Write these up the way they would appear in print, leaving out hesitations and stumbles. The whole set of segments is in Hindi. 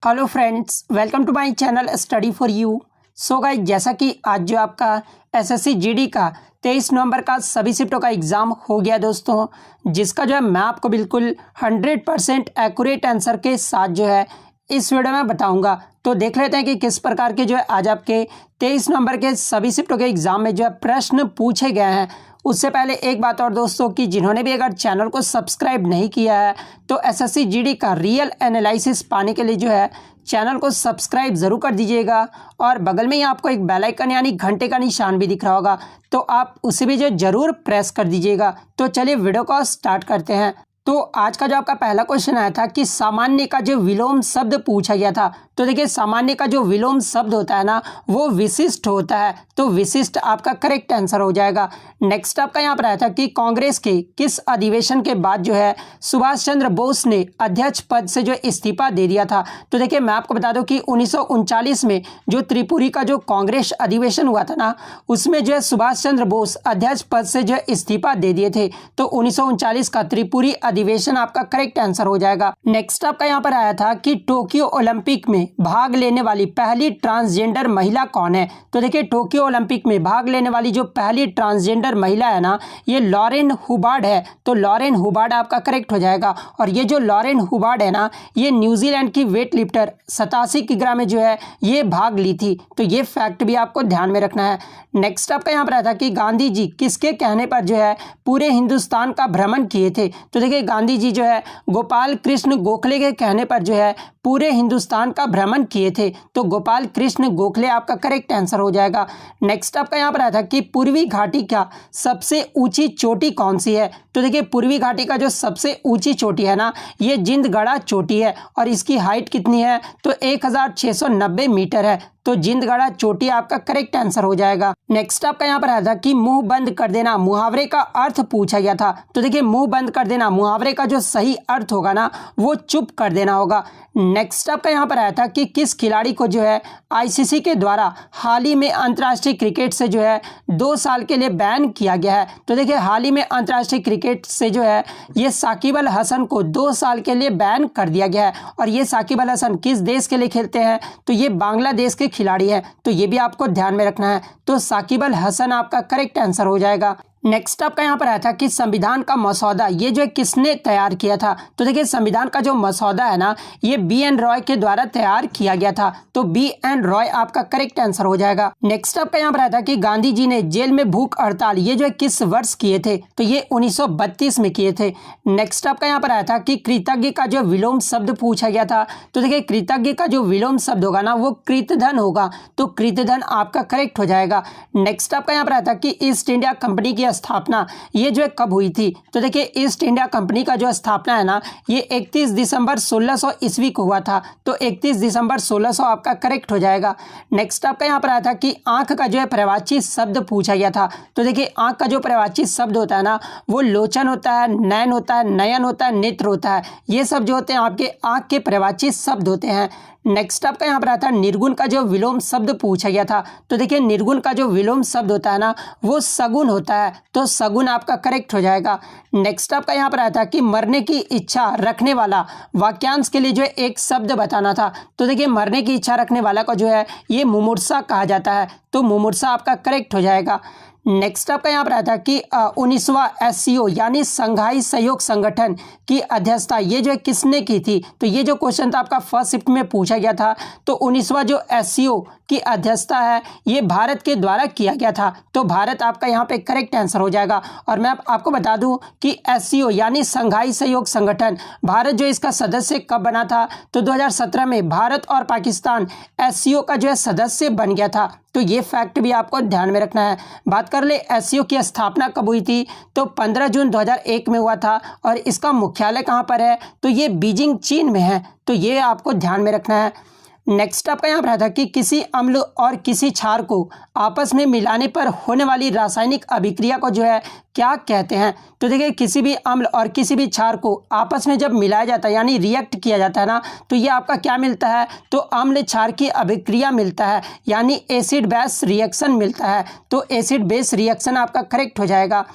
Hello friends, welcome to my channel study for you. So guys, जैसा कि आज जो आपका एसएससी जीडी का 23 नवंबर का सभी शिफ्टों का एग्ज़ाम हो गया दोस्तों, जिसका जो है मैं आपको बिल्कुल 100% एक्यूरेट आंसर के साथ जो है इस वीडियो में बताऊंगा। तो देख लेते हैं कि किस प्रकार के जो है आज आपके 23 नवंबर के सभी शिफ्टों के एग्ज़ाम में जो है प्रश्न पूछे गए हैं। उससे पहले एक बात और दोस्तों कि जिन्होंने भी अगर चैनल को सब्सक्राइब नहीं किया है तो एसएससी जीडी का रियल एनालिसिस पाने के लिए जो है चैनल को सब्सक्राइब ज़रूर कर दीजिएगा और बगल में ही आपको एक बेल आइकन यानी घंटे का निशान भी दिख रहा होगा, तो आप उसे भी जो ज़रूर प्रेस कर दीजिएगा। तो चलिए वीडियो को स्टार्ट करते हैं। तो आज का जो आपका पहला क्वेश्चन आया था कि सामान्य का जो विलोम शब्द पूछा गया था। तो देखिए, सामान्य का जो विलोम शब्द होता है ना वो विशिष्ट होता है, तो विशिष्ट आपका करेक्ट आंसर हो जाएगा। नेक्स्ट आपका यहाँ पर आया था कि कांग्रेस के किस अधिवेशन के बाद जो है सुभाष चंद्र बोस ने अध्यक्ष पद से जो इस्तीफा दे दिया था। तो देखिए, मैं आपको बता दूं कि 1939 में जो त्रिपुरी का जो कांग्रेस अधिवेशन हुआ था ना, उसमें जो है सुभाष चंद्र बोस अध्यक्ष पद से जो इस्तीफा दे दिए थे। तो 1939 का त्रिपुरी अधिवेशन आपका करेक्ट आंसर हो जाएगा। नेक्स्ट आपका यहाँ पर आया था कि टोक्यो ओलंपिक में भाग लेने वाली पहली ट्रांसजेंडर महिला कौन है। तो देखिए, टोक्यो ओलंपिक में भाग लेने वाली जो पहली ट्रांसजेंडर महिला है ना, ये लॉरेन हुबार्ड है। तो लॉरेन हुबार्ड आपका करेक्ट हो जाएगा। और ये जो लॉरेन हुबार्ड है ना, ये न्यूजीलैंड की वेट लिफ्टर 87 किग्रा में जो है ये भाग ली थी। तो ये फैक्ट भी आपको ध्यान में रखना है। नेक्स्ट आपका यहाँ पर आया था कि गांधी जी किसके कहने पर जो है पूरे हिंदुस्तान का भ्रमण किए थे। तो देखिए, गांधी जी जो है गोपाल कृष्ण गोखले के कहने पर जो है पूरे हिंदुस्तान का भ्रमण किए थे। तो गोपाल कृष्ण गोखले आपका करेक्ट आंसर हो जाएगा। नेक्स्ट आपका यहाँ पर आया था कि पूर्वी घाटी का सबसे ऊंची चोटी कौन सी है। तो देखिए, पूर्वी घाटी का जो सबसे ऊंची चोटी है ना, ये जिंदगढ़ा चोटी है और इसकी हाइट कितनी है तो 1690 मीटर है। तो जिंदगढ़ा चोटी आपका करेक्ट आंसर हो जाएगा। नेक्स्ट आपका यहाँ पर आया था कि मुंह बंद कर देना मुहावरे का अर्थ पूछा गया था। तो देखिए, मुंह बंद कर देना मुहावरे का जो सही अर्थ होगा ना वो चुप कर देना होगा। नेक्स्ट आपका यहाँ पर आया था कि किस खिलाड़ी को जो है आईसीसी के द्वारा हाल ही में अंतर्राष्ट्रीय क्रिकेट से जो है 2 साल के लिए बैन किया गया है। तो देखिए, हाल ही में अंतर्राष्ट्रीय क्रिकेट से जो है ये साकिब अल हसन को 2 साल के लिए बैन कर दिया गया है। और ये साकिब अल हसन किस देश के लिए खेलते हैं तो ये बांग्लादेश के खिलाड़ी है। तो ये भी आपको ध्यान में रखना है। तो साकिब अल हसन आपका करेक्ट आंसर हो जाएगा। नेक्स्ट आपका यहाँ पर आया था कि संविधान का मसौदा ये जो है किसने तैयार किया था। तो देखिए, संविधान का जो मसौदा है ना ये बी.एन. रॉय के द्वारा तैयार किया गया था। तो बी.एन. रॉय आपका करेक्ट आंसर हो जाएगा। नेक्स्ट आपका यहाँ पर आया था कि गांधी जी ने जेल में भूख हड़ताल ये जो है किस वर्ष किए थे। तो ये 1932 में किए थे। नेक्स्ट आपका यहाँ पर आया था कि कृतज्ञ का जो विलोम शब्द पूछा गया था। तो देखिए, कृतज्ञ का जो विलोम शब्द होगा ना वो कृतधन होगा। तो कृतधन आपका करेक्ट हो जाएगा। नेक्स्ट आपका यहाँ पर आया था कि ईस्ट इंडिया कंपनी की स्थापना ये जो है कब हुई थी। तो देखिए, ईस्ट इंडिया कंपनी का जो स्थापना है ना ये 31 दिसंबर 1600 ईस्वी को हुआ था। तो 31 दिसंबर 1600 आपका करेक्ट हो जाएगा। नेक्स्ट आपका यहाँ पर आया था कि आंख का जो है पर्यायवाची शब्द पूछा गया था। तो देखिए, आंख का जो पर्यायवाची शब्द होता है ना वो लोचन होता है, नयन होता है, नयन होता है, नेत्र होता है। ये सब जो होते हैं आपके आंख के पर्यायवाची शब्द होते हैं। नेक्स्ट आपका यहाँ पर आता है निर्गुण का जो विलोम शब्द पूछा गया था। तो देखिए, निर्गुण का जो विलोम शब्द होता है ना वो सगुन होता है। तो सगुन आपका करेक्ट हो जाएगा। नेक्स्ट आपका यहाँ पर आया था कि मरने की इच्छा रखने वाला वाक्यांश के लिए जो है एक शब्द बताना था। तो देखिए, मरने की इच्छा रखने वाला को जो है ये मुमूर्षा कहा जाता है। तो मुमूर्षा आपका करेक्ट हो जाएगा। नेक्स्ट आपका यहाँ पर आया था कि 19वां एससीओ यानी संघाई सहयोग संगठन की अध्यक्षता ये जो है किसने की थी। तो ये जो क्वेश्चन था आपका फर्स्ट शिफ्ट में पूछा गया था। तो 19वां जो एससीओ की अध्यक्षता है ये भारत के द्वारा किया गया था। तो भारत आपका यहाँ पे करेक्ट आंसर हो जाएगा। और मैं आपको बता दूं कि एससीओ यानी संघाई सहयोग संगठन भारत जो इसका सदस्य कब बना था तो 2017 में भारत और पाकिस्तान एससीओ का जो है सदस्य बन गया था। तो ये फैक्ट भी आपको ध्यान में रखना है। बात कर ले एससीओ की स्थापना कब हुई थी तो 15 जून 2001 में हुआ था। और इसका मुख्यालय कहाँ पर है तो ये बीजिंग चीन में है। तो ये आपको ध्यान में रखना है। नेक्स्ट आपका यहाँ पर आता है कि किसी अम्ल और किसी क्षार को आपस में मिलाने पर होने वाली रासायनिक अभिक्रिया को जो है क्या कहते हैं। तो देखिए, किसी भी अम्ल और किसी भी क्षार को आपस में जब मिलाया जाता है यानी रिएक्ट किया जाता है ना तो ये आपका क्या मिलता है तो अम्ल क्षार की अभिक्रिया मिलता है यानी एसिड बेस रिएक्शन मिलता है। तो एसिड बेस रिएक्शन आपका करेक्ट हो जाएगा।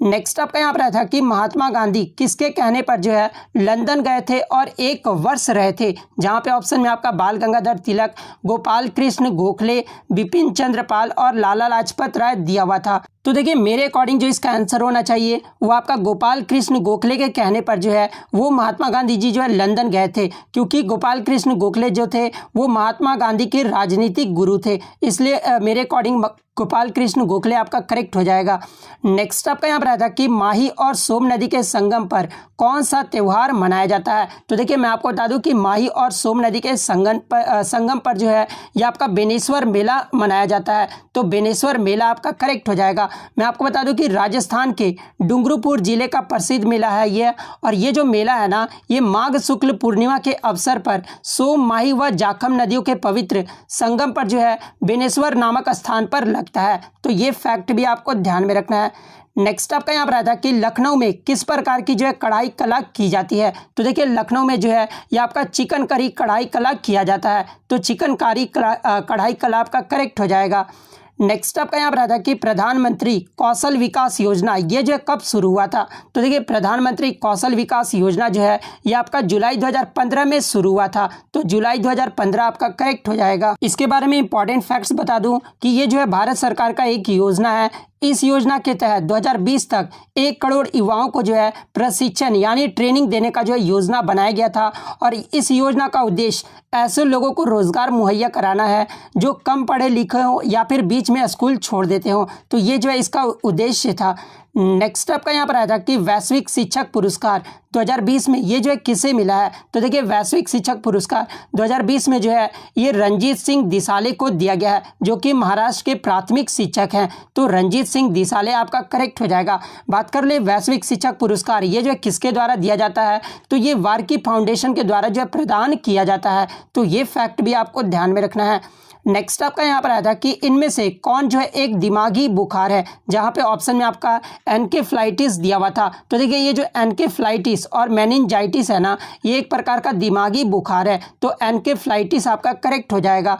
नेक्स्ट आपका यहाँ पर आया था कि महात्मा गांधी किसके कहने पर जो है लंदन गए थे और 1 वर्ष रहे थे, जहाँ पे ऑप्शन में आपका बाल गंगाधर तिलक, गोपाल कृष्ण गोखले, बिपिन चंद्र पाल और लाला लाजपत राय दिया हुआ था। तो देखिए मेरे अकॉर्डिंग जो इसका आंसर होना चाहिए वो आपका गोपाल कृष्ण गोखले के कहने पर जो है वो महात्मा गांधी जी जो है लंदन गए थे, क्योंकि गोपाल कृष्ण गोखले जो थे वो महात्मा गांधी के राजनीतिक गुरु थे, इसलिए मेरे अकॉर्डिंग गोपाल कृष्ण गोखले आपका करेक्ट हो जाएगा। नेक्स्ट आपका यहाँ पर आया था कि माही और सोम नदी के संगम पर कौन सा त्यौहार मनाया जाता है। तो देखिए मैं आपको बता दूं कि माही और सोम नदी के संगम पर जो है ये आपका बेनेश्वर मेला मनाया जाता है, तो बेनेश्वर मेला आपका करेक्ट हो जाएगा। मैं आपको बता दूं कि राजस्थान के डूंगरपुर जिले का प्रसिद्ध मेला है ये, और ये जो मेला है ना ये माघ शुक्ल पूर्णिमा के अवसर पर सोम, माही व जाखम नदियों के पवित्र संगम पर जो है बेनेश्वर नामक स्थान पर लगता है, तो ये फैक्ट भी आपको ध्यान में रखना है। नेक्स्ट आपका यहाँ पर आया था कि लखनऊ में किस प्रकार की जो है कढ़ाई कला की जाती है। तो देखिए लखनऊ में जो है ये आपका चिकन करी कढ़ाई कला किया जाता है, तो चिकन कारी कढ़ाई कला आपका करेक्ट हो जाएगा। नेक्स्ट आपका यहाँ पर आता है कि प्रधानमंत्री कौशल विकास योजना ये जो है कब शुरू हुआ था। तो देखिए प्रधानमंत्री कौशल विकास योजना जो है ये आपका जुलाई 2015 में शुरू हुआ था, तो जुलाई 2015 आपका करेक्ट हो जाएगा। इसके बारे में इंपॉर्टेंट फैक्ट्स बता दूं कि ये जो है भारत सरकार का एक योजना है। इस योजना के तहत 2020 तक 1 करोड़ युवाओं को जो है प्रशिक्षण यानी ट्रेनिंग देने का जो है योजना बनाया गया था, और इस योजना का उद्देश्य ऐसे लोगों को रोजगार मुहैया कराना है जो कम पढ़े लिखे हो या फिर बीच में स्कूल छोड़ देते हो, तो ये जो है इसका उद्देश्य था। नेक्स्ट आपका यहाँ पर आया था कि वैश्विक शिक्षक पुरस्कार 2020 में ये जो है किसे मिला है। तो देखिए वैश्विक शिक्षक पुरस्कार 2020 में जो है ये रंजीत सिंह दिसाले को दिया गया है, जो कि महाराष्ट्र के प्राथमिक शिक्षक हैं, तो रंजीत सिंह दिसाले आपका करेक्ट हो जाएगा। बात कर ले वैश्विक शिक्षक पुरस्कार ये जो है किसके द्वारा दिया जाता है, तो ये वार्की फाउंडेशन के द्वारा जो है प्रदान किया जाता है, तो ये फैक्ट भी आपको ध्यान में रखना है। नेक्स्ट आपका यहाँ पर आया था कि इनमें से कौन जो है एक दिमागी बुखार है, जहाँ पे ऑप्शन में आपका एनकेफ्लाइटिस दिया हुआ था। तो देखिए ये जो एनकेफ्लाइटिस और मेनिंजाइटिस है ना ये एक प्रकार का दिमागी बुखार है, तो एनकेफ्लाइटिस आपका करेक्ट हो जाएगा।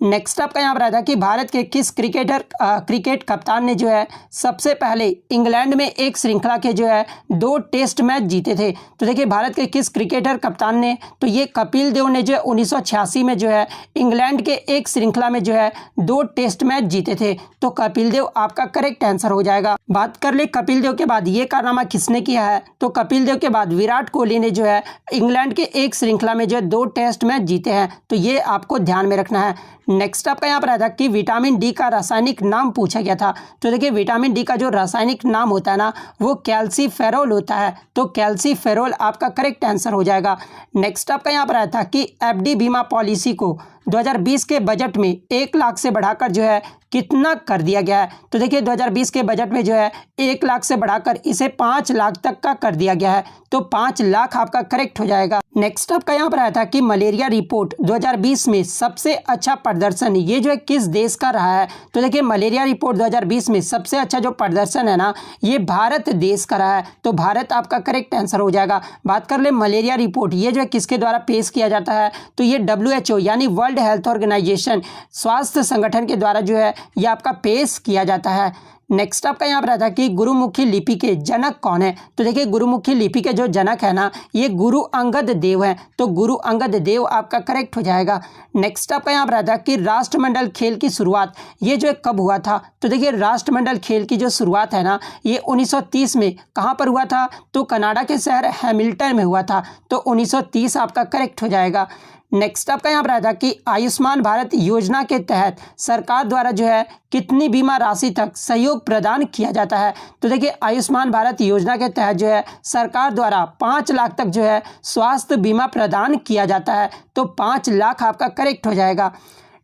नेक्स्ट आपका यहाँ पर आया था कि भारत के किस क्रिकेट कप्तान ने जो है सबसे पहले इंग्लैंड में एक श्रृंखला के जो है 2 टेस्ट मैच जीते थे। तो देखिए भारत के किस क्रिकेटर कप्तान ने, तो ये कपिल देव ने जो है 1986 में जो है इंग्लैंड के एक श्रृंखला में जो है 2 टेस्ट मैच जीते थे, तो कपिल देव आपका करेक्ट आंसर हो जाएगा। बात कर ले कपिल देव के बाद ये कारनामा किसने किया है, तो कपिल देव के बाद विराट कोहली ने जो है इंग्लैंड के एक श्रृंखला में जो है 2 टेस्ट मैच जीते हैं, तो ये आपको ध्यान में रखना है। नेक्स्ट आपका यहाँ पर आया था कि विटामिन डी का रासायनिक नाम पूछा गया था। तो देखिए विटामिन डी का जो रासायनिक नाम होता है ना वो कैल्सीफेरोल होता है, तो कैल्सीफेरोल आपका करेक्ट आंसर हो जाएगा। नेक्स्ट आपका यहाँ पर आया था कि एफडी बीमा पॉलिसी को 2020 के बजट में 1 लाख से बढ़ाकर जो है कितना कर दिया गया है। तो देखिए 2020 के बजट में जो है 1 लाख से बढ़ाकर इसे 5 लाख तक का कर दिया गया है, तो 5 लाख आपका करेक्ट हो जाएगा। नेक्स्ट आपका यहाँ पर आया था कि मलेरिया रिपोर्ट 2020 में सबसे अच्छा प्रदर्शन ये जो है किस देश का रहा है। तो देखिए मलेरिया रिपोर्ट 2020 में सबसे अच्छा जो प्रदर्शन है ना ये भारत देश का रहा है, तो भारत आपका करेक्ट आंसर हो जाएगा। बात कर ले मलेरिया रिपोर्ट ये जो है किसके द्वारा पेश किया जाता है, तो ये WHO यानी वर्ल्ड हेल्थ ऑर्गेनाइजेशन स्वास्थ्य संगठन के द्वारा जो है ये आपका पेश किया जाता है। नेक्स्ट आपका यहाँ पर आता कि गुरुमुखी लिपि के जनक कौन है। तो देखिए गुरुमुखी लिपि के जो जनक है ना ये गुरु अंगद देव हैं, तो गुरु अंगद देव आपका करेक्ट हो जाएगा। नेक्स्ट आपका यहाँ पर आता कि राष्ट्रमंडल खेल की शुरुआत ये जो है कब हुआ था। तो देखिए राष्ट्रमंडल खेल की जो शुरुआत है ना ये 1930 में कहाँ पर हुआ था, तो कनाडा के शहर हैमिल्टन में हुआ था, तो 1930 आपका करेक्ट हो जाएगा। नेक्स्ट आपका यहाँ पर आया था कि आयुष्मान भारत योजना के तहत सरकार द्वारा जो है कितनी बीमा राशि तक सहयोग प्रदान किया जाता है। तो देखिए आयुष्मान भारत योजना के तहत जो है सरकार द्वारा 5 लाख तक जो है स्वास्थ्य बीमा प्रदान किया जाता है, तो 5 लाख आपका करेक्ट हो जाएगा।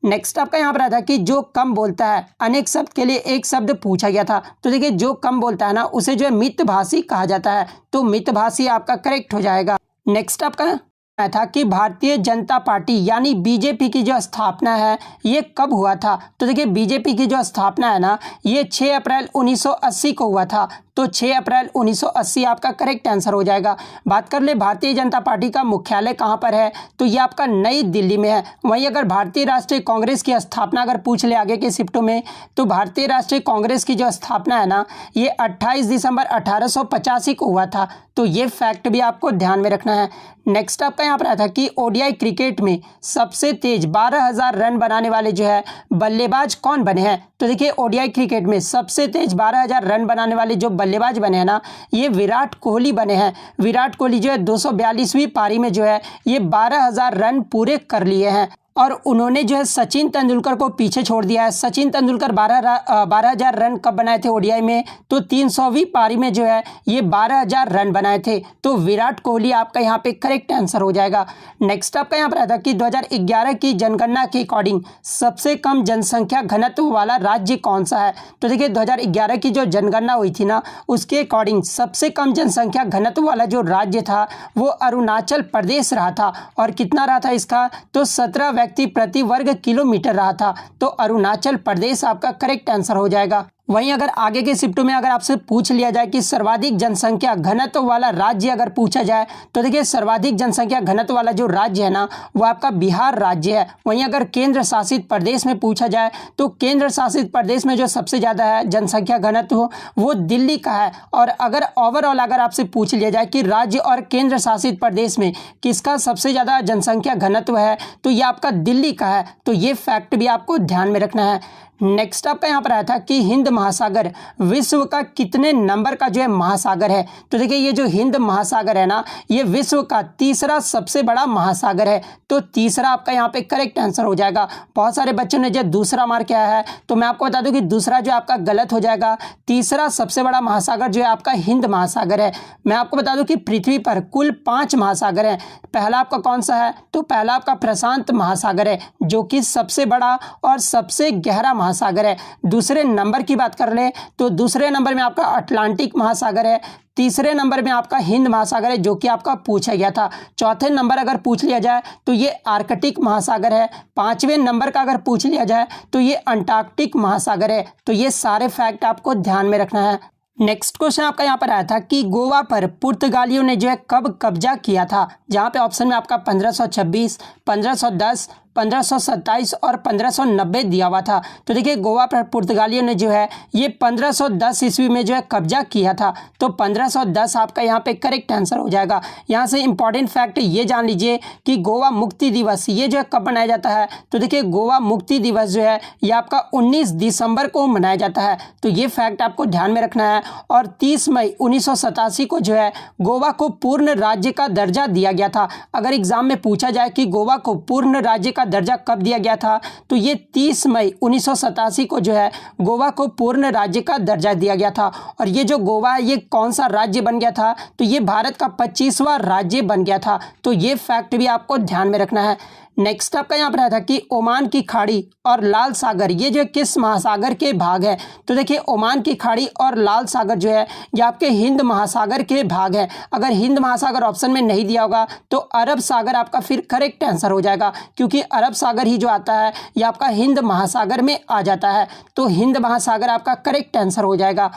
नेक्स्ट आपका यहाँ पर आता कि जो कम बोलता है अनेक शब्द के लिए एक शब्द पूछा गया था। तो देखिए जो कम बोलता है ना उसे जो है मितभाषी कहा जाता है, तो मितभाषी आपका करेक्ट हो जाएगा। नेक्स्ट आपका था कि भारतीय जनता पार्टी यानी बीजेपी की जो स्थापना है ये कब हुआ था। तो देखिए बीजेपी की जो स्थापना है ना ये 6 अप्रैल 1980 को हुआ था, तो 6 अप्रैल 1980 आपका करेक्ट आंसर हो जाएगा। बात कर ले भारतीय जनता पार्टी का मुख्यालय कहाँ पर है, तो ये आपका नई दिल्ली में है। वहीं अगर भारतीय राष्ट्रीय कांग्रेस की स्थापना अगर पूछ ले आगे के शिफ्टों में, तो भारतीय राष्ट्रीय कांग्रेस की जो स्थापना है ना, ये 28 दिसंबर 1885 को हुआ था। तो ये फैक्ट भी आपको ध्यान में रखना है। नेक्स्ट आपका यहाँ पर आया था कि ओडीआई क्रिकेट में सबसे तेज 12,000 रन बनाने वाले जो है बल्लेबाज कौन बने हैं। तो देखिए ओडीआई क्रिकेट में सबसे तेज 12,000 रन बनाने वाले जो बल्लेबाज बने हैं ना, ये विराट कोहली बने हैं। विराट कोहली जो है 242वीं पारी में जो है ये 12,000 रन पूरे कर लिए हैं और उन्होंने जो है सचिन तेंदुलकर को पीछे छोड़ दिया है। सचिन तेंदुलकर 12,000 रन कब बनाए थे ओडीआई में, तो 300वीं पारी में जो है ये 12,000 रन बनाए थे। तो विराट कोहली आपका यहाँ पे करेक्ट आंसर हो जाएगा। नेक्स्ट आपका यहाँ पर आता है कि 2011 की जनगणना के अकॉर्डिंग सबसे कम जनसंख्या घनत्व वाला राज्य कौन सा है। तो देखिए 2011 की जो जनगणना हुई थी ना, उसके अकॉर्डिंग सबसे कम जनसंख्या घनत्व वाला जो राज्य था वो अरुणाचल प्रदेश रहा था। और कितना रहा था इसका, तो 17 व्यक्ति प्रति वर्ग किलोमीटर रहा था। तो अरुणाचल प्रदेश आपका करेक्ट आंसर हो जाएगा। वहीं अगर आगे के शिफ्टों में अगर आपसे पूछ लिया जाए कि सर्वाधिक जनसंख्या घनत्व वाला राज्य अगर पूछा जाए, तो देखिए सर्वाधिक जनसंख्या घनत्व वाला जो राज्य है ना, वो आपका बिहार राज्य है। वहीं अगर केंद्र शासित प्रदेश में पूछा जाए, तो केंद्र शासित प्रदेश में जो सबसे ज़्यादा है जनसंख्या घनत्व वो दिल्ली का है। और अगर ओवरऑल अगर आपसे पूछ लिया जाए कि राज्य और केंद्र शासित प्रदेश में किसका सबसे ज़्यादा जनसंख्या घनत्व है, तो ये आपका दिल्ली का है। तो ये फैक्ट भी आपको ध्यान में रखना है। नेक्स्ट आपका यहाँ पर आया था कि हिंद महासागर विश्व का कितने नंबर का जो है महासागर है। तो देखिए ये जो हिंद महासागर है ना, ये विश्व का तीसरा सबसे बड़ा महासागर है। तो तीसरा आपका यहाँ पे करेक्ट आंसर हो जाएगा। बहुत सारे बच्चों ने जो दूसरा मार्क किया है, तो मैं आपको बता दूं कि दूसरा जो आपका गलत हो जाएगा। तीसरा सबसे बड़ा महासागर जो है आपका हिंद महासागर है। मैं आपको बता दूं कि पृथ्वी पर कुल 5 महासागर हैं। पहला आपका कौन सा है, तो पहला आपका प्रशांत महासागर है, जो कि सबसे बड़ा और सबसे गहरा महासागर है। दूसरे नंबर की बात कर ले, तो दूसरे नंबर में आपका अटलांटिक महासागर है। तीसरे नंबर में आपका हिंद महासागर है, जो कि आपका पूछा गया था। चौथे नंबर अगर पूछ लिया जाए तो ये आर्कटिक महासागर है। 5वें नंबर का अगर पूछ लिया जाए तो ये अंटार्कटिक महासागर है। तो ये सारे फैक्ट आपको ध्यान में रखना है। नेक्स्ट क्वेश्चन आपका यहाँ पर आया था कि गोवा पर पुर्तगालियों ने जो है कब कब्जा किया था। जहाँ पे ऑप्शन में आपका 1526, 1510, 1527 और 1590 दिया हुआ था। तो देखिए गोवा पर पुर्तगालियों ने जो है ये 1510 ईस्वी में जो है कब्जा किया था। तो 1510 आपका यहाँ पे करेक्ट आंसर हो जाएगा। यहाँ से इंपॉर्टेंट फैक्ट ये जान लीजिए कि गोवा मुक्ति दिवस ये जो है कब मनाया जाता है। तो देखिए गोवा मुक्ति दिवस जो है ये आपका 19 दिसंबर को मनाया जाता है। तो ये फैक्ट आपको ध्यान में रखना है। और 30 मई 1987 को जो है गोवा को पूर्ण राज्य का दर्जा दिया गया था। अगर एग्जाम में पूछा जाए कि गोवा को पूर्ण राज्य का दर्जा कब दिया गया था, तो ये 30 मई 1987 को जो है गोवा को पूर्ण राज्य का दर्जा दिया गया था। और ये जो गोवा है ये कौन सा राज्य बन गया था, तो ये भारत का 25वां राज्य बन गया था। तो ये फैक्ट भी आपको ध्यान में रखना है। नेक्स्ट आपका यहाँ पर आया था कि ओमान की खाड़ी और लाल सागर ये जो किस महासागर के भाग है। तो देखिए ओमान की खाड़ी और लाल सागर जो है ये आपके हिंद महासागर के भाग है। अगर हिंद महासागर ऑप्शन में नहीं दिया होगा तो अरब सागर आपका फिर करेक्ट आंसर हो जाएगा, क्योंकि अरब सागर ही जो आता है ये आपका हिंद महासागर में आ जाता है। तो हिंद महासागर आपका करेक्ट आंसर हो जाएगा।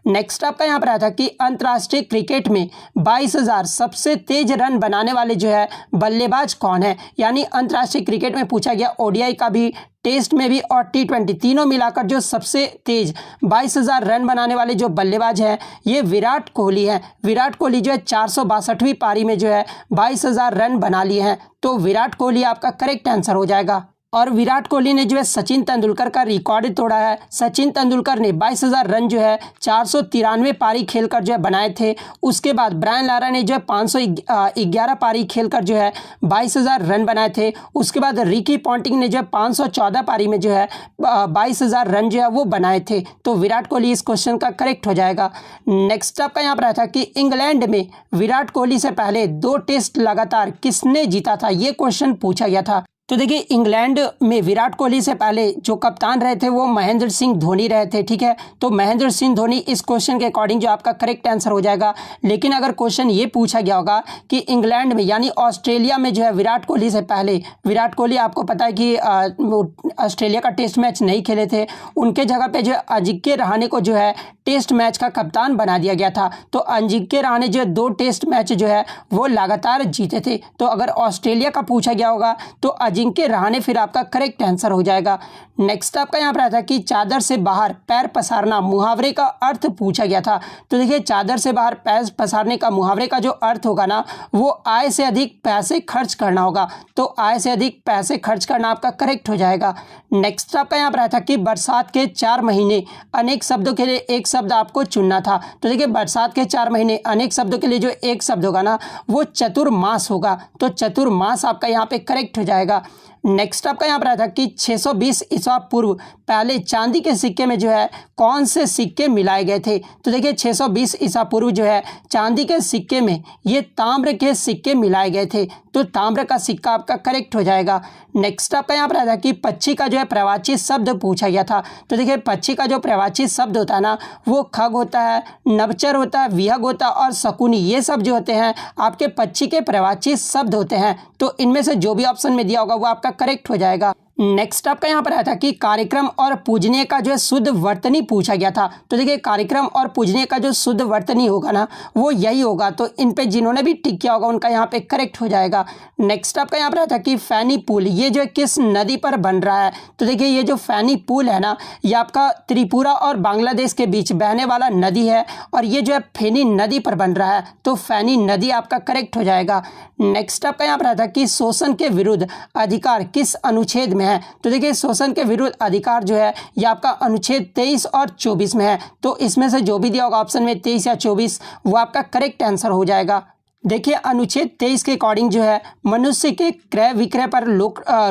नेक्स्ट आपका यहाँ पर आया था कि अंतर्राष्ट्रीय क्रिकेट में 22,000 सबसे तेज रन बनाने वाले जो है बल्लेबाज कौन है। यानी अंतर्राष्ट्रीय क्रिकेट में पूछा गया, ओडीआई का भी, टेस्ट में भी और टी20 तीनों मिलाकर जो सबसे तेज 22,000 रन बनाने वाले जो बल्लेबाज हैं ये विराट कोहली हैं। विराट कोहली जो है 462वीं पारी में जो है 22,000 रन बना लिए हैं। तो विराट कोहली आपका करेक्ट आंसर हो जाएगा। और विराट कोहली ने जो है सचिन तेंदुलकर का रिकॉर्ड तोड़ा है। सचिन तेंदुलकर ने 22,000 रन जो है 493 पारी खेलकर जो है बनाए थे। उसके बाद ब्रायन लारा ने जो है 511 पारी खेलकर जो है 22,000 रन बनाए थे। उसके बाद रिकी पॉन्टिंग ने जो है 514 पारी में जो है 22,000 रन जो है वो बनाए थे। तो विराट कोहली इस क्वेश्चन का करेक्ट हो जाएगा। नेक्स्ट आपका यहाँ पर आया था कि इंग्लैंड में विराट कोहली से पहले 2 टेस्ट लगातार किसने जीता था, ये क्वेश्चन पूछा गया था। तो देखिए इंग्लैंड में विराट कोहली से पहले जो कप्तान रहे थे वो महेंद्र सिंह धोनी रहे थे, ठीक है। तो महेंद्र सिंह धोनी इस क्वेश्चन के अकॉर्डिंग जो आपका करेक्ट आंसर हो जाएगा। लेकिन अगर क्वेश्चन ये पूछा गया होगा कि इंग्लैंड में यानी ऑस्ट्रेलिया में जो है विराट कोहली से पहले, विराट कोहली आपको पता है कि ऑस्ट्रेलिया का टेस्ट मैच नहीं खेले थे, उनके जगह पे जो है अजिंक्य रहाणे को जो है टेस्ट मैच का कप्तान बना दिया गया था। तो अजिंक्य रहाणे जो 2 टेस्ट मैच जो है वो लगातार जीते थे। तो अगर ऑस्ट्रेलिया का पूछा गया होगा तो अजिंक्य रहाणे फिर आपका करेक्ट आंसर हो जाएगा। नेक्स्ट आपका यहाँ पर आता कि चादर से बाहर पैर पसारना मुहावरे का अर्थ पूछा गया था। तो देखिए चादर से बाहर पैर पसारने का मुहावरे का जो अर्थ होगा ना वो आय से अधिक पैसे खर्च करना होगा। तो आय से अधिक पैसे खर्च करना आपका करेक्ट हो जाएगा। नेक्स्ट आपका यहाँ पर था कि बरसात के 4 महीने अनेक शब्दों के लिए एक शब्द आपको चुनना था। तो देखिए बरसात के 4 महीने अनेक शब्दों के लिए जो एक शब्द होगा ना वो चतुर्मास होगा। तो चतुर्मास आपका यहाँ पे करेक्ट हो जाएगा। नेक्स्ट आपका यहाँ पर आया था कि 620 ईसा पूर्व पहले चांदी के सिक्के में जो है कौन से सिक्के मिलाए गए थे। तो देखिए 620 ईसा पूर्व जो है चांदी के सिक्के में ये ताम्र के सिक्के मिलाए गए थे। तो ताम्र का सिक्का आपका करेक्ट हो जाएगा। नेक्स्ट आपका यहाँ पर आया था कि पक्षी का जो है प्रवाची शब्द पूछा गया था। तो देखिए पक्षी का जो प्रवाची शब्द होता है ना वो खग होता है, नवचर होता है, विहग होता है और शकुनी, ये सब जो होते हैं आपके पक्षी के प्रवाची शब्द होते हैं। तो इनमें से जो भी ऑप्शन में दिया होगा वो आपका करेक्ट हो जाएगा। नेक्स्ट आपका यहाँ पर आया था कि कार्यक्रम और पूजनीय का जो है शुद्ध वर्तनी पूछा गया था। तो देखिए कार्यक्रम और पूजनीय का जो शुद्ध वर्तनी होगा ना वो यही होगा। तो इन पे जिन्होंने भी टिक किया होगा उनका यहाँ पे करेक्ट हो जाएगा। नेक्स्ट आपका यहाँ पर आया था कि फैनी पुल ये जो है किस नदी पर बन रहा है। तो देखिए ये जो फैनी पुल है ना ये आपका त्रिपुरा और बांग्लादेश के बीच बहने वाला नदी है और ये जो है फेनी नदी पर बन रहा है। तो फैनी नदी आपका करेक्ट हो जाएगा। नेक्स्ट आपका यहाँ पर आया था कि शोषण के विरुद्ध अधिकार किस अनुच्छेद में है। तो देखिए शोषण के विरुद्ध अधिकार जो है ये आपका अनुच्छेद 23 और 24 में है। तो इसमें से जो भी दिया होगा ऑप्शन में 23 या 24 वो आपका करेक्ट आंसर हो जाएगा। देखिए अनुच्छेद 23 के अकॉर्डिंग जो है मनुष्य के क्रय विक्रय पर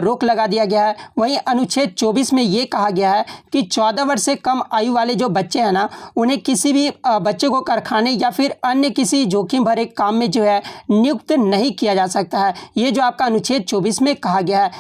रोक लगा दिया गया है। वहीं अनुच्छेद 24 में ये कहा गया है कि 14 वर्ष से कम आयु वाले जो बच्चे हैं ना उन्हें किसी भी बच्चे को कारखाने या फिर अन्य किसी जोखिम भरे काम में जो है नियुक्त नहीं किया जा सकता है। ये जो आपका अनुच्छेद 24 में कहा गया है।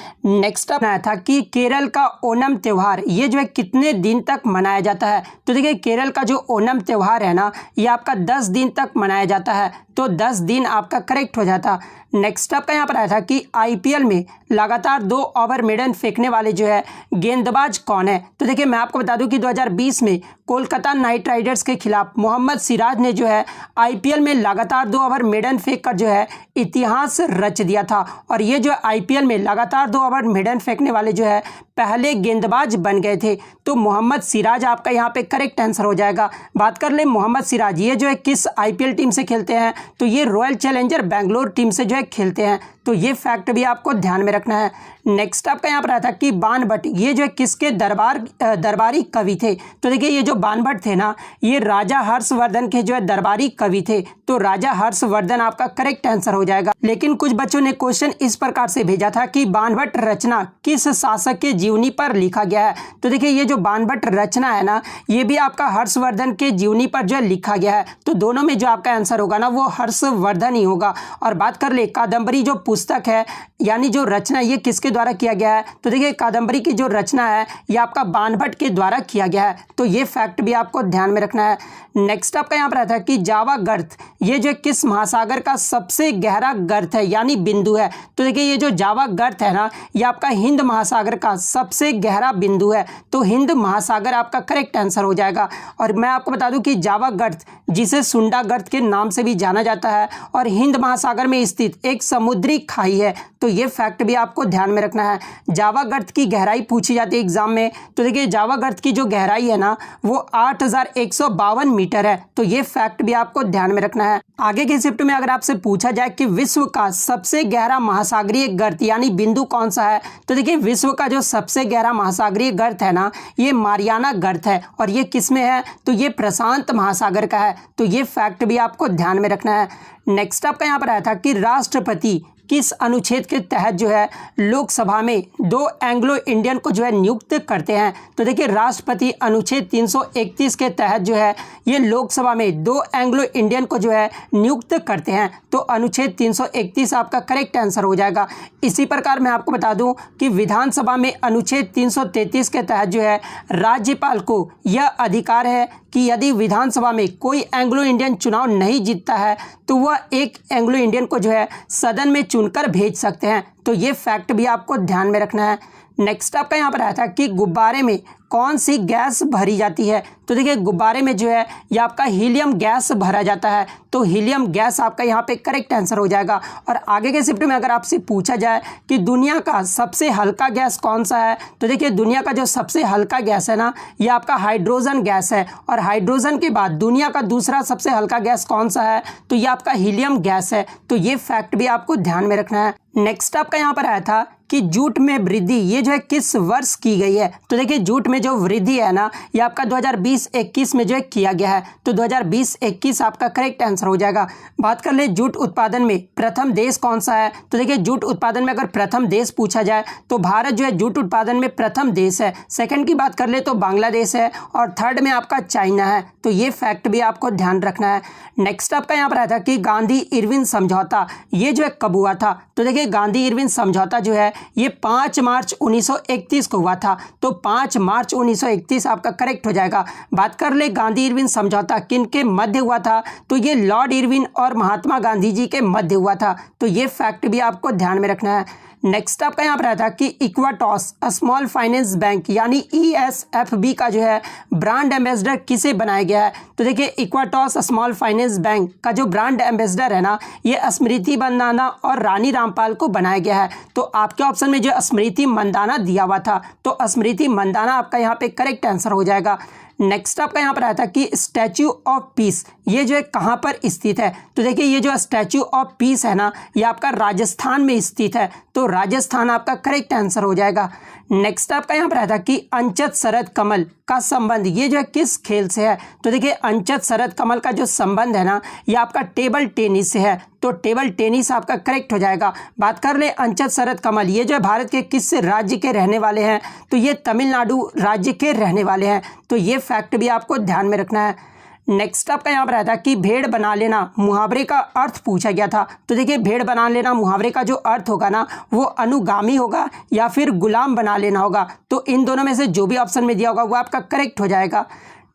नेक्स्ट अपना था कि केरल का ओणम त्यौहार ये जो है कितने दिन तक मनाया जाता है। तो देखिए केरल का जो ओणम त्यौहार है ना ये आपका 10 दिन तक मनाया जाता है। तो 10 दिन आपका करेक्ट हो जाता। नेक्स्ट आपका यहाँ पर आया था कि आईपीएल में लगातार 2 ओवर मेडन फेंकने वाले जो है गेंदबाज कौन है। तो देखिए मैं आपको बता दूं कि 2020 में कोलकाता नाइट राइडर्स के खिलाफ मोहम्मद सिराज ने जो है आईपीएल में लगातार 2 ओवर मेडन फेंक कर जो है इतिहास रच दिया था और ये जो आईपीएल में लगातार 2 ओवर मेडन फेंकने वाले जो है पहले गेंदबाज बन गए थे। तो मोहम्मद सिराज आपका यहाँ पे करेक्ट आंसर हो जाएगा। बात कर ले मोहम्मद सिराज ये जो है किस आईपीएल टीम से खेलते हैं। तो ये रॉयल चैलेंजर बेंगलोर टीम से जो है खेलते हैं। तो ये फैक्ट भी आपको ध्यान में रखना है। नेक्स्ट आपका यहाँ पर आया था कि बाणभट्ट ये जो है किसके दरबारी कवि थे। तो देखिए ये जो बाणभट्ट थे ना ये राजा हर्षवर्धन के जो है दरबारी कवि थे। तो राजा हर्षवर्धन आपका करेक्ट आंसर हो जाएगा। लेकिन कुछ बच्चों ने क्वेश्चन इस प्रकार से भेजा था कि बाणभट्ट रचना किस शासक के जीवनी पर लिखा गया है। तो देखिए ये जो बाणभट्ट रचना है ना ये भी आपका हर्षवर्धन के जीवनी पर जो है लिखा गया है। तो दोनों में जो आपका आंसर होगा ना वो हर्षवर्धन ही होगा। और बात कर ले कादम्बरी जो पुस्तक है यानी जो रचना ये किसके द्वारा किया गया है। तो देखिए कादम्बरी की जो रचना है ये आपका बाणभट्ट के द्वारा किया गया है। तो ये फैक्ट भी आपको ध्यान में रखना है। नेक्स्ट आपका यहाँ पर आता है कि जावा गर्त ये जो किस महासागर का सबसे गहरा गर्त है यानी बिंदु है। तो देखिए ये जो जावा गर्त है ना ये आपका हिंद महासागर का सबसे गहरा बिंदु है। तो हिंद महासागर आपका करेक्ट आंसर हो जाएगा। और मैं आपको बता दूं कि जावा गर्त जिसे सुंडा गर्त के नाम से भी जाना जाता है और हिंद महासागर में स्थित एक समुद्री खाई है। तो ये फैक्ट भी आपको ध्यान में रखना है। जावा गर्त की गहराई पूछी जाती है एग्जाम में। तो देखिए जावा गर्त की जो गहराई है ना वो 8152 मीटर है। तो ये फैक्ट भी आपको ध्यान में रखना है। आगे के शिफ्ट में अगर आपसे पूछा जाए कि विश्व का सबसे गहरा महासागरीय गर्त यानी बिंदु कौन सा है। तो देखिए विश्व का जो सबसे गहरा महासागरीय गर्त है ना ये मारियाना गर्त है और ये किस में है। तो ये प्रशांत महासागर का है। तो ये फैक्ट भी आपको ध्यान में रखना है। नेक्स्ट आपका यहाँ पर आया था कि राष्ट्रपति किस अनुच्छेद के तहत जो है लोकसभा में 2 एंग्लो इंडियन को जो है नियुक्त करते हैं। तो देखिए राष्ट्रपति अनुच्छेद 331 के तहत जो है ये लोकसभा में 2 एंग्लो इंडियन को जो है नियुक्त करते हैं। तो अनुच्छेद 331 आपका करेक्ट आंसर हो जाएगा। इसी प्रकार मैं आपको बता दूं कि विधानसभा में अनुच्छेद 333 के तहत जो है राज्यपाल को यह अधिकार है कि यदि विधानसभा में कोई एंग्लो इंडियन चुनाव नहीं जीतता है तो वह एक एंग्लो इंडियन को जो है सदन में चुनकर भेज सकते हैं। तो ये फैक्ट भी आपको ध्यान में रखना है। नेक्स्ट आपका यहाँ पर आया था कि गुब्बारे में कौन सी गैस भरी जाती है। तो देखिए गुब्बारे में जो है ये आपका हीलियम गैस भरा जाता है, तो हीलियम गैस आपका यहाँ पे करेक्ट आंसर हो जाएगा। और आगे के शिफ्ट में अगर आपसे पूछा जाए कि दुनिया का सबसे हल्का गैस कौन सा है, तो देखिए दुनिया का जो सबसे हल्का गैस है ना, ये आपका हाइड्रोजन गैस है। और हाइड्रोजन के बाद दुनिया का दूसरा सबसे हल्का गैस कौन सा है, तो ये आपका हीलियम गैस है। तो ये फैक्ट भी आपको ध्यान में रखना है। नेक्स्ट आपका यहाँ पर आया था कि जूट में वृद्धि ये जो है किस वर्ष की गई है। तो देखिए जूट में जो वृद्धि है ना, ये आपका 2020-21 में जो है किया गया है, तो 2020-21 आपका करेक्ट आंसर हो जाएगा। बात कर ले जूट उत्पादन में प्रथम देश कौन सा है। तो देखिए जूट उत्पादन में अगर प्रथम देश पूछा जाए तो भारत जो है जूट उत्पादन में प्रथम देश है। सेकंड की बात कर ले तो बांग्लादेश है, और थर्ड में आपका चाइना है। तो ये फैक्ट भी आपको ध्यान रखना है। नेक्स्ट आपका यहाँ पर आया था कि गांधी इरविन समझौता ये जो है कब हुआ था। तो देखिए गांधी इरविन समझौता जो है ये 5 मार्च 1931 को हुआ था, तो 5 मार्च 1931 आपका करेक्ट हो जाएगा। बात कर ले गांधी इरविन समझौता किन के मध्य हुआ था, तो ये लॉर्ड इरविन और महात्मा गांधी जी के मध्य हुआ था। तो ये फैक्ट भी आपको ध्यान में रखना है। नेक्स्ट आपका यहाँ पर आया था कि इक्वाटॉस स्मॉल फाइनेंस बैंक यानी ESFB का जो है ब्रांड एम्बेसडर किसे बनाया गया है। तो देखिए इक्वाटॉस स्मॉल फाइनेंस बैंक का जो ब्रांड एम्बेसडर है ना, ये स्मृति मंदाना और रानी रामपाल को बनाया गया है। तो आपके ऑप्शन में जो स्मृति मंदाना दिया हुआ था, तो स्मृति मंदाना आपका यहाँ पे करेक्ट आंसर हो जाएगा। नेक्स्ट आपका यहाँ पर आया था कि स्टैच्यू ऑफ पीस ये जो है कहाँ पर स्थित है। तो देखिए ये जो स्टैच्यू ऑफ पीस है ना, ये आपका राजस्थान में स्थित है, तो राजस्थान आपका करेक्ट आंसर हो जाएगा। नेक्स्ट आपका यहाँ पर आया था कि अंचत शरद कमल का संबंध ये जो है किस खेल से है। तो देखिए अंचत शरद कमल का जो संबंध है ना, ये आपका टेबल टेनिस से है, तो टेबल टेनिस आपका करेक्ट हो जाएगा। बात कर ले अंचत शरद कमल ये जो है भारत के किस राज्य के रहने वाले हैं, तो ये तमिलनाडु राज्य के रहने वाले हैं। तो ये फैक्ट भी आपको ध्यान में रखना है। नेक्स्ट आपका यहाँ पर आया था कि भेड़ बना लेना मुहावरे का अर्थ पूछा गया था। तो देखिए भेड़ बना लेना मुहावरे का जो अर्थ होगा ना, वो अनुगामी होगा या फिर गुलाम बना लेना होगा। तो इन दोनों में से जो भी ऑप्शन में दिया होगा वो आपका करेक्ट हो जाएगा।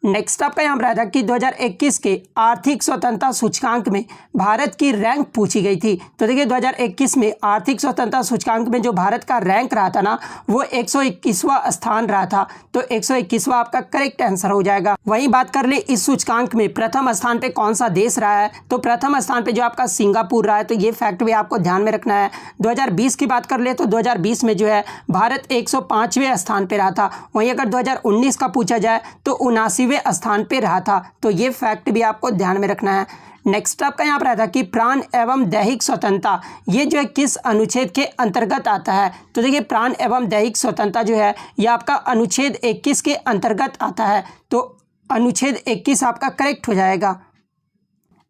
नेक्स्ट आपका यहाँ पर आया था कि 2021 के आर्थिक स्वतंत्रता सूचकांक में भारत की रैंक पूछी गई थी। तो देखिए 2021 में आर्थिक स्वतंत्रता सूचकांक में जो भारत का रैंक रहा था ना, वो 121वां स्थान रहा था, तो 121वां आपका करेक्ट आंसर हो जाएगा। वहीं बात कर ले इस सूचकांक में प्रथम स्थान पे कौन सा देश रहा है, तो प्रथम स्थान पे जो आपका सिंगापुर रहा है। तो ये फैक्ट भी आपको ध्यान में रखना है। 2020 की बात कर ले तो 2020 में जो है भारत 105वें स्थान पे रहा था। वहीं अगर 2019 का पूछा जाए तो 79वें स्थान पे रहा था। तो ये फैक्ट भी आपको ध्यान में रखना है। नेक्स्ट आपका यहाँ पर आया था कि प्राण एवं दैहिक स्वतंत्रता ये जो है किस अनुच्छेद के अंतर्गत आता है। तो देखिए प्राण एवं दैहिक स्वतंत्रता जो है ये आपका अनुच्छेद 21 के अंतर्गत आता है, तो अनुच्छेद 21 आपका करेक्ट हो जाएगा।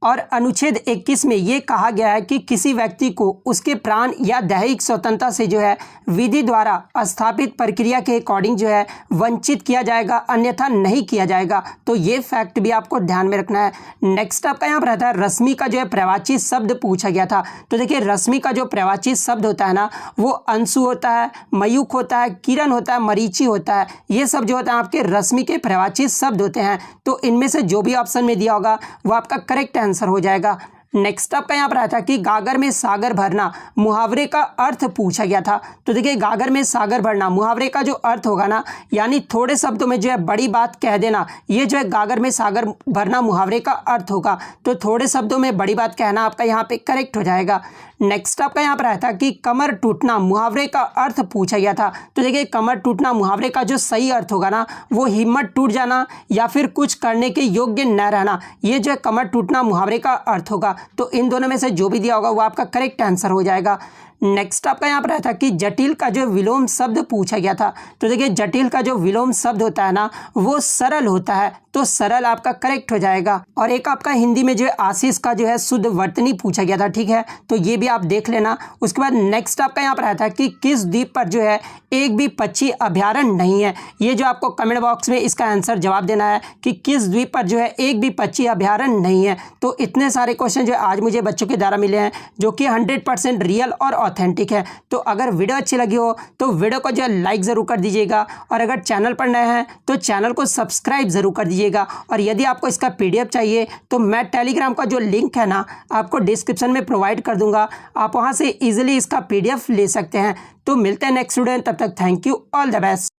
और अनुच्छेद 21 में ये कहा गया है कि किसी व्यक्ति को उसके प्राण या दैहिक स्वतंत्रता से जो है विधि द्वारा स्थापित प्रक्रिया के अकॉर्डिंग जो है वंचित किया जाएगा, अन्यथा नहीं किया जाएगा। तो ये फैक्ट भी आपको ध्यान में रखना है। नेक्स्ट आपका यहाँ पर रहता है रश्मि का जो है प्रवाची शब्द पूछा गया था। तो देखिए रश्मि का जो प्रवाची शब्द होता है ना, वो अंशु होता है, मयूख होता है, किरण होता है, मरीचि होता है। ये सब जो होता है आपके रश्मि के प्रवाची शब्द होते हैं। तो इनमें से जो भी ऑप्शन में दिया होगा वो आपका करेक्ट आंसर हो जाएगा। नेक्स्ट आपका यहाँ पर आया था कि गागर में सागर भरना मुहावरे का अर्थ पूछा गया था। तो देखिए गागर में सागर भरना मुहावरे का जो अर्थ होगा ना, यानी थोड़े शब्दों में जो है बड़ी बात कह देना, ये जो है गागर में सागर भरना मुहावरे का अर्थ होगा। तो थोड़े शब्दों में बड़ी बात कहना आपका यहाँ पे करेक्ट हो जाएगा। नेक्स्ट आपका यहाँ पर आया था कि कमर टूटना मुहावरे का अर्थ पूछा गया था। तो देखिए कमर टूटना मुहावरे का जो सही अर्थ होगा ना, वो हिम्मत टूट जाना या फिर कुछ करने के योग्य न रहना, ये जो है कमर टूटना मुहावरे का अर्थ होगा। तो इन दोनों में से जो भी दिया होगा वो आपका करेक्ट आंसर हो जाएगा। नेक्स्ट आपका यहाँ पर आया था कि जटिल का जो विलोम शब्द पूछा गया था। तो देखिए जटिल का जो विलोम शब्द होता है ना, वो सरल होता है, तो सरल आपका करेक्ट हो जाएगा। और एक आपका हिंदी में जो है आशीष का जो है शुद्ध वर्तनी पूछा गया था, ठीक है, तो ये भी आप देख लेना। उसके बाद नेक्स्ट आपका यहाँ पर आया था कि किस द्वीप पर जो है एक भी पक्षी अभ्यारण्य नहीं है। ये जो आपको कमेंट बॉक्स में इसका आंसर जवाब देना है कि किस द्वीप पर जो है एक भी पक्षी अभ्यारण्य नहीं है। तो इतने सारे क्वेश्चन जो आज मुझे बच्चों के द्वारा मिले हैं, जो कि 100% रियल और ऑथेंटिक है। तो अगर वीडियो अच्छी लगी हो तो वीडियो को जो है लाइक ज़रूर कर दीजिएगा, और अगर चैनल पर नए हैं तो चैनल को सब्सक्राइब ज़रूर कर दीजिएगा। और यदि आपको इसका PDF चाहिए तो मैं टेलीग्राम का जो लिंक है ना आपको डिस्क्रिप्शन में प्रोवाइड कर दूंगा, आप वहां से इजीली इसका PDF ले सकते हैं। तो मिलते हैं नेक्स्ट वीडियो में, तब तक thank you, all the best.